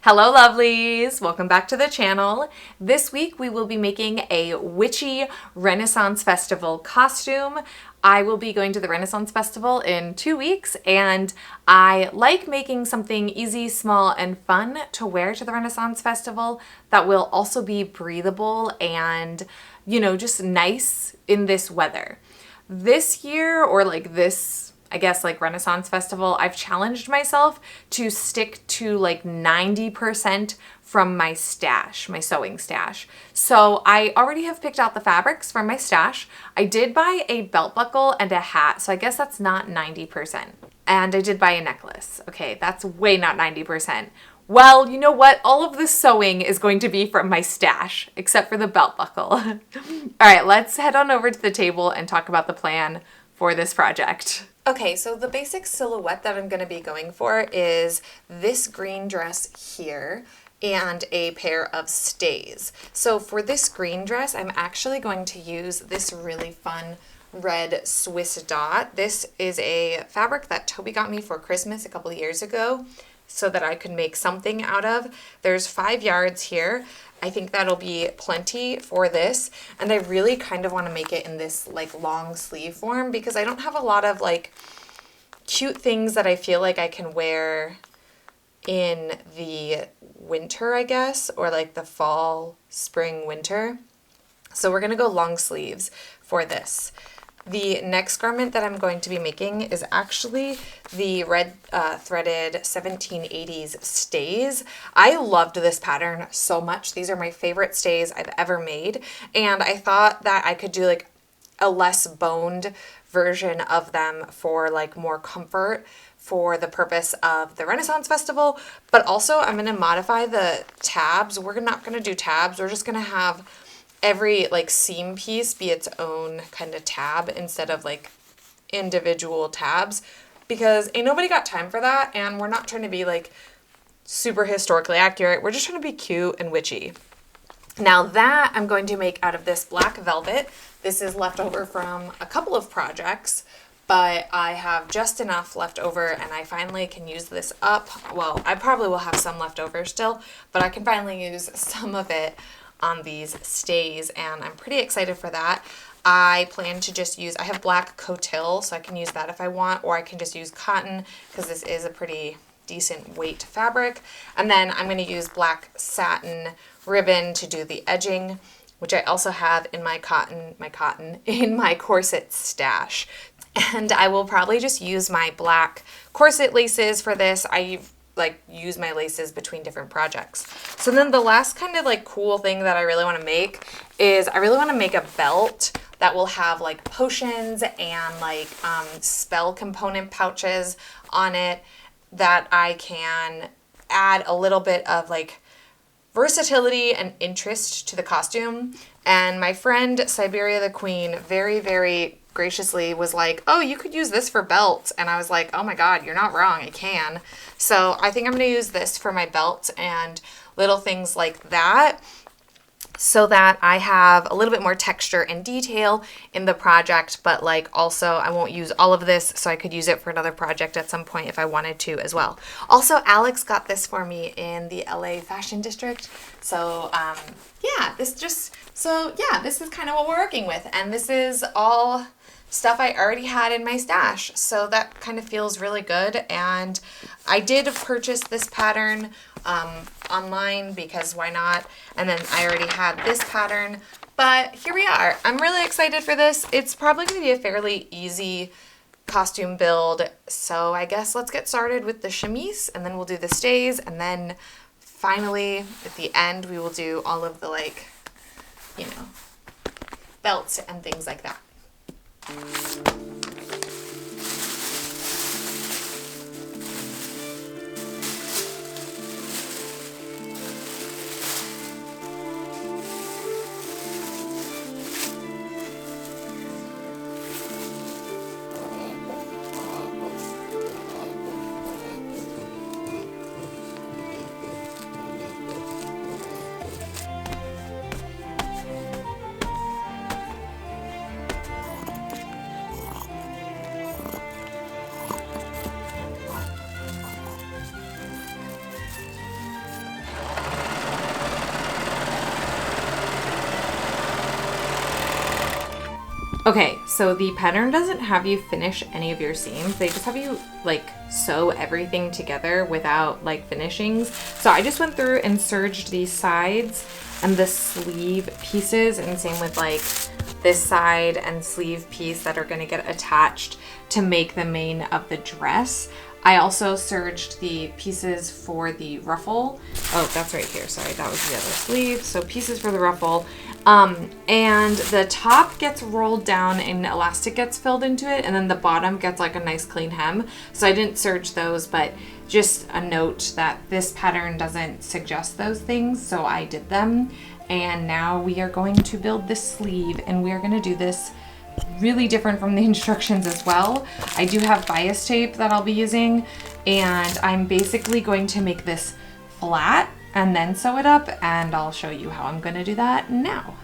Hello lovelies! Welcome back to the channel. This week we will be making a witchy Renaissance Festival costume. I will be going to the Renaissance Festival in 2 weeks and I like making something easy, small, and fun to wear to the Renaissance Festival that will also be breathable and, just nice in this weather. This year, or Renaissance Festival, I've challenged myself to stick to 90% from my stash, my sewing stash. So I already have picked out the fabrics from my stash. I did buy a belt buckle and a hat, so I guess that's not 90%. And I did buy a necklace. Okay, that's way not 90%. Well, you know what? All of the sewing is going to be from my stash, except for the belt buckle. All right, let's head on over to the table and talk about the plan for this project. Okay, so the basic silhouette that I'm going to be going for is this green dress here and a pair of stays. So for this green dress, I'm actually going to use this really fun red Swiss dot. This is a fabric that Toby got me for Christmas a couple of years ago so that I could make something out of. There's 5 yards here. I think that'll be plenty for this. And I really kind of want to make it in this long sleeve form because I don't have a lot of cute things that I feel like I can wear in the winter, I guess, or the fall, spring, winter. So we're going to go long sleeves for this. The next garment that I'm going to be making is actually the red threaded 1780s stays. I loved this pattern so much. These are my favorite stays I've ever made. And I thought that I could do a less boned version of them for more comfort for the purpose of the Renaissance Festival. But also I'm going to modify the tabs. We're not going to do tabs. We're just going to have every seam piece be its own kind of tab instead of individual tabs, because ain't nobody got time for that, and we're not trying to be super historically accurate. We're just trying to be cute and witchy. Now that I'm going to make out of this black velvet. This is left over from a couple of projects, but I have just enough left over and I finally can use this up. Well, I probably will have some left over still, but I can finally use some of it on these stays, and I'm pretty excited for that. I plan to just use, I have black cotil, so I can use that if I want, or I can just use cotton because this is a pretty decent weight fabric. And then I'm going to use black satin ribbon to do the edging, which I also have in my corset stash. And I will probably just use my black corset laces for this. I use my laces between different projects. So then the last kind of cool thing that I really want to make is I really want to make a belt that will have potions and spell component pouches on it that I can add a little bit of versatility and interest to the costume. And my friend Siberia the Queen very, very graciously was like, oh, you could use this for belts. And I was like, oh my God, you're not wrong, I can. So I think I'm going to use this for my belt and little things like that so that I have a little bit more texture and detail in the project, but also I won't use all of this, so I could use it for another project at some point if I wanted to as well. Also, Alex got this for me in the LA Fashion District. So this is kind of what we're working with, and this is all stuff I already had in my stash, so that kind of feels really good. And I did purchase this pattern online because why not? And then I already had this pattern, but here we are. I'm really excited for this. It's probably going to be a fairly easy costume build, so I guess let's get started with the chemise, and then we'll do the stays, and then finally at the end we will do all of the belts and things like that. Okay, so the pattern doesn't have you finish any of your seams. They just have you like sew everything together without like finishings. So I just went through and serged these sides and the sleeve pieces, and same with like this side and sleeve piece that are gonna get attached to make the mane of the dress. I also serged the pieces for the ruffle. Oh, that's right here. Sorry, that was the other sleeve. So pieces for the ruffle. And the top gets rolled down and elastic gets filled into it, and then the bottom gets like a nice clean hem. So I didn't serge those, but just a note that this pattern doesn't suggest those things, so I did them. And now we are going to build this sleeve, and we are going to do this really different from the instructions as well. I do have bias tape that I'll be using, and I'm basically going to make this flat and then sew it up, and I'll show you how I'm going to do that now.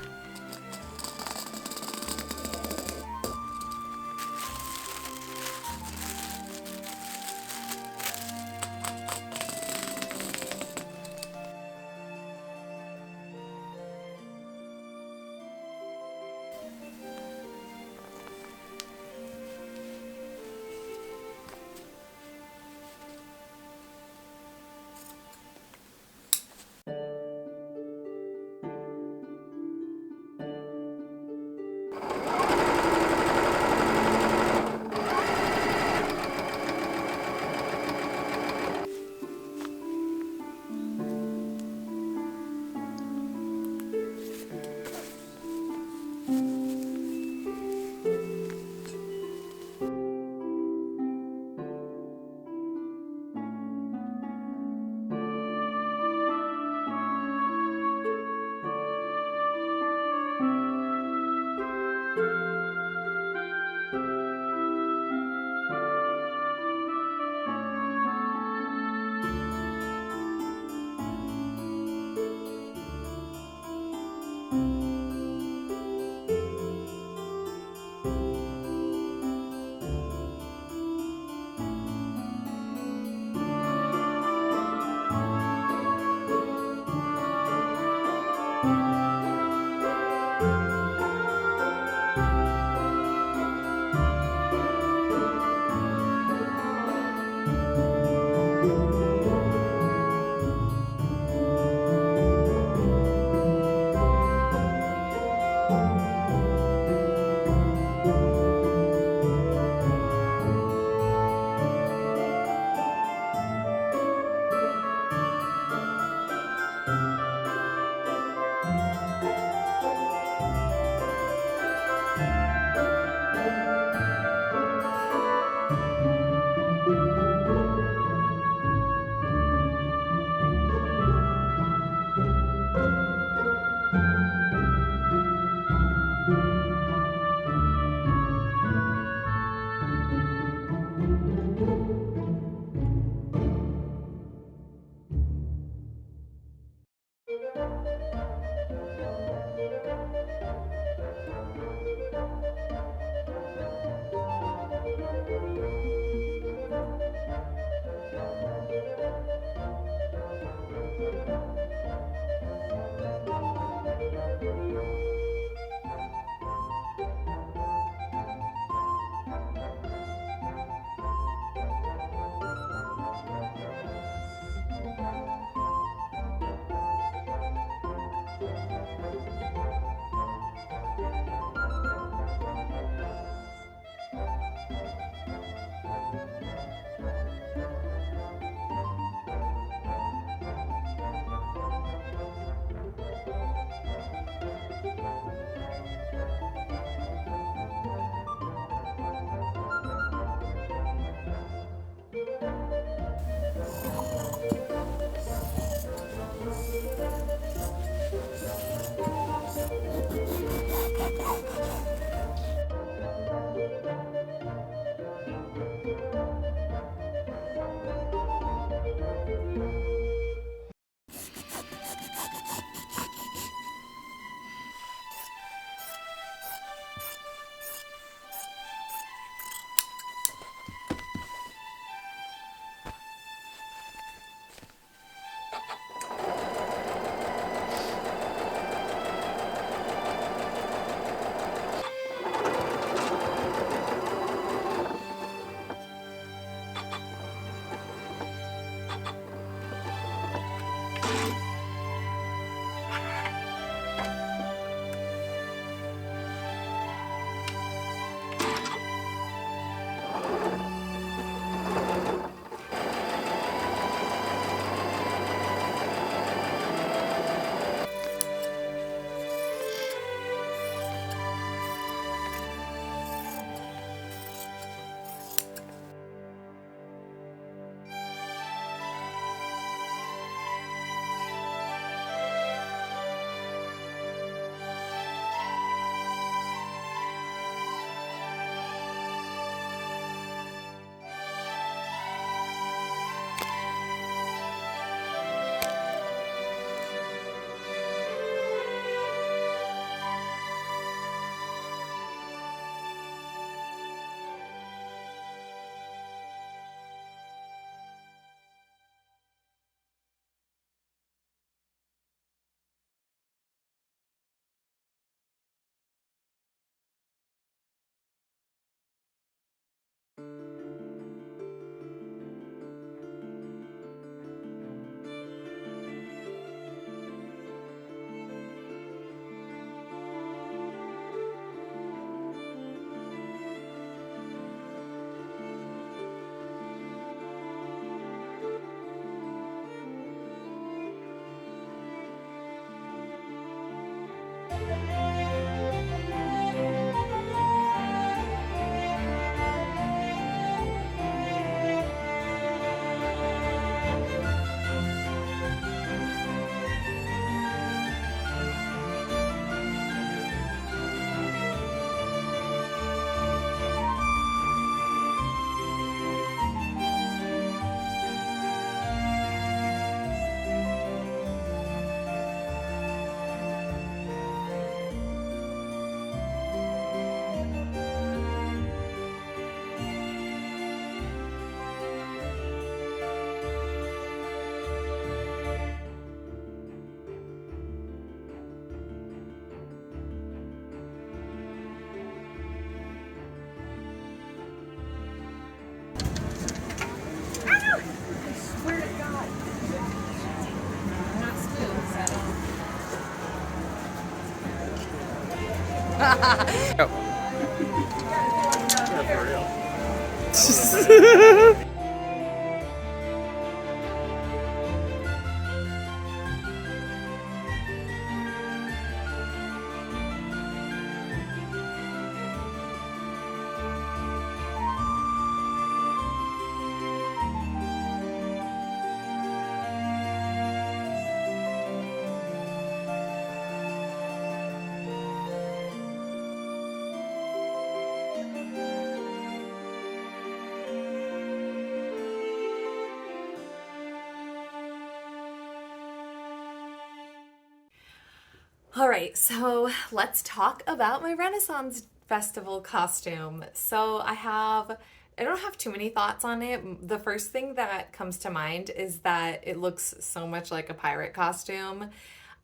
All right, so let's talk about my Renaissance Festival costume. So I don't have too many thoughts on it. The first thing that comes to mind is that it looks so much like a pirate costume.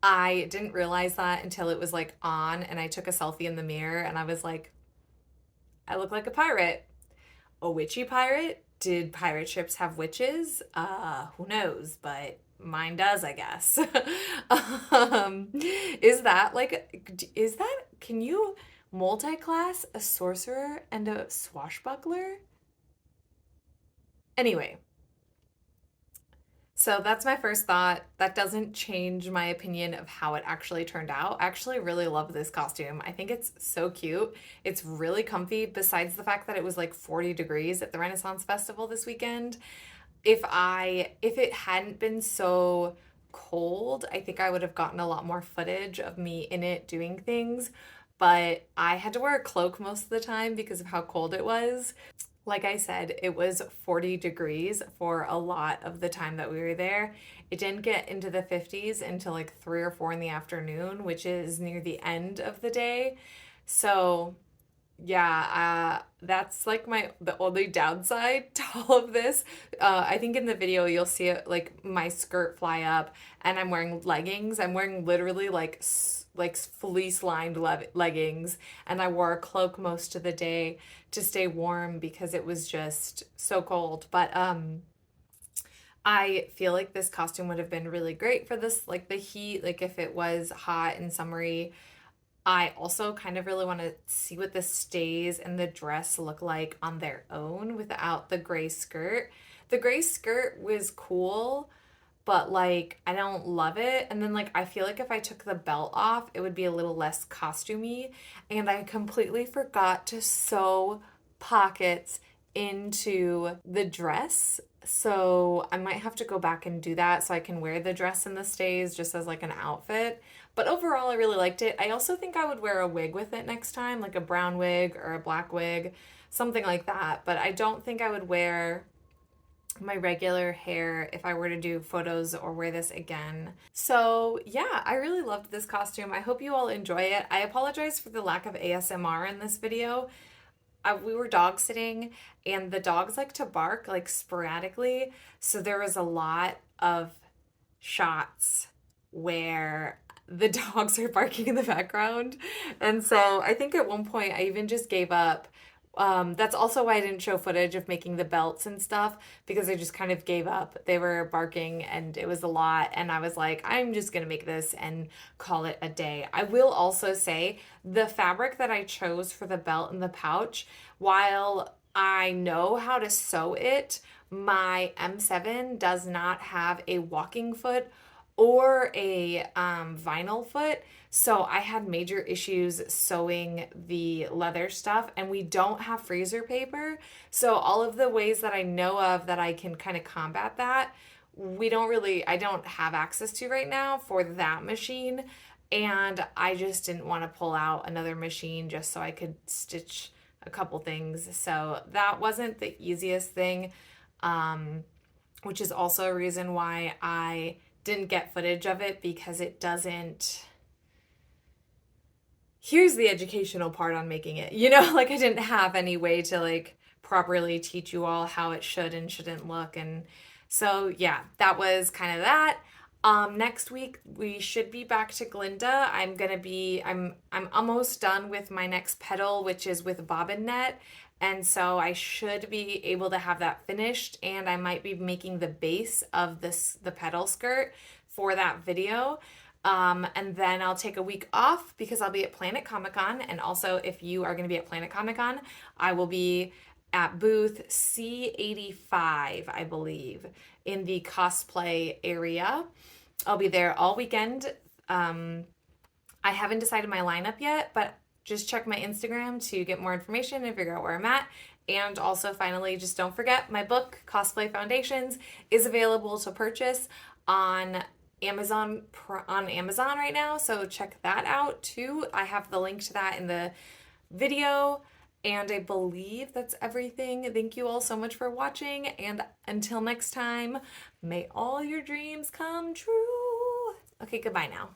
I didn't realize that until it was like on and I took a selfie in the mirror and I was like, I look like a pirate. A witchy pirate? Did pirate ships have witches? Who knows, but mine does, I guess. Can you multi-class a sorcerer and a swashbuckler? Anyway, so that's my first thought. That doesn't change my opinion of how it actually turned out. I actually really love this costume. I think it's so cute. It's really comfy, besides the fact that it was like 40 degrees at the Renaissance Festival this weekend. If it hadn't been so cold, I think I would have gotten a lot more footage of me in it doing things, but I had to wear a cloak most of the time because of how cold it was. Like I said, it was 40 degrees for a lot of the time that we were there. It didn't get into the 50s until like 3 or 4 in the afternoon, which is near the end of the day. So yeah, that's like the only downside to all of this. I think in the video you'll see it, like my skirt fly up, and I'm wearing leggings. I'm wearing literally like fleece lined leggings, and I wore a cloak most of the day to stay warm because it was just so cold. But I feel like this costume would have been really great for this, like the heat, like if it was hot and summery. I also kind of really want to see what the stays and the dress look like on their own without the gray skirt. The gray skirt was cool, but like I don't love it. And then like I feel like if I took the belt off, it would be a little less costumey. And I completely forgot to sew pockets into the dress. So I might have to go back and do that so I can wear the dress and the stays just as like an outfit. But overall, I really liked it. I also think I would wear a wig with it next time, like a brown wig or a black wig, something like that. But I don't think I would wear my regular hair if I were to do photos or wear this again. So yeah, I really loved this costume. I hope you all enjoy it. I apologize for the lack of ASMR in this video. We were dog sitting and the dogs like to bark like sporadically. So there was a lot of shots where the dogs are barking in the background. And so I think at one point I even just gave up. That's also why I didn't show footage of making the belts and stuff, because I just kind of gave up. They were barking and it was a lot. And I was like, I'm just going to make this and call it a day. I will also say the fabric that I chose for the belt and the pouch, while I know how to sew it, my M7 does not have a walking foot or a vinyl foot. So I had major issues sewing the leather stuff, and we don't have freezer paper. So all of the ways that I know of that I can kind of combat that, I don't have access to right now for that machine. And I just didn't want to pull out another machine just so I could stitch a couple things. So that wasn't the easiest thing, which is also a reason why I didn't get footage of it, because it doesn't. Here's the educational part on making it. Like I didn't have any way to like properly teach you all how it should and shouldn't look. And so yeah, that was kind of that. Next week we should be back to Glinda. I'm almost done with my next petal, which is with bobbin net. And so I should be able to have that finished, and I might be making the base of the petal skirt for that video. And then I'll take a week off because I'll be at Planet Comic Con. And also, if you are going to be at Planet Comic Con, I will be at booth C85, I believe, in the cosplay area. I'll be there all weekend. I haven't decided my lineup yet, but just check my Instagram to get more information and figure out where I'm at. And also, finally, just don't forget, my book, Cosplay Foundations, is available to purchase on Amazon right now, so check that out too. I have the link to that in the video, and I believe that's everything. Thank you all so much for watching, and until next time, may all your dreams come true. Okay, goodbye now.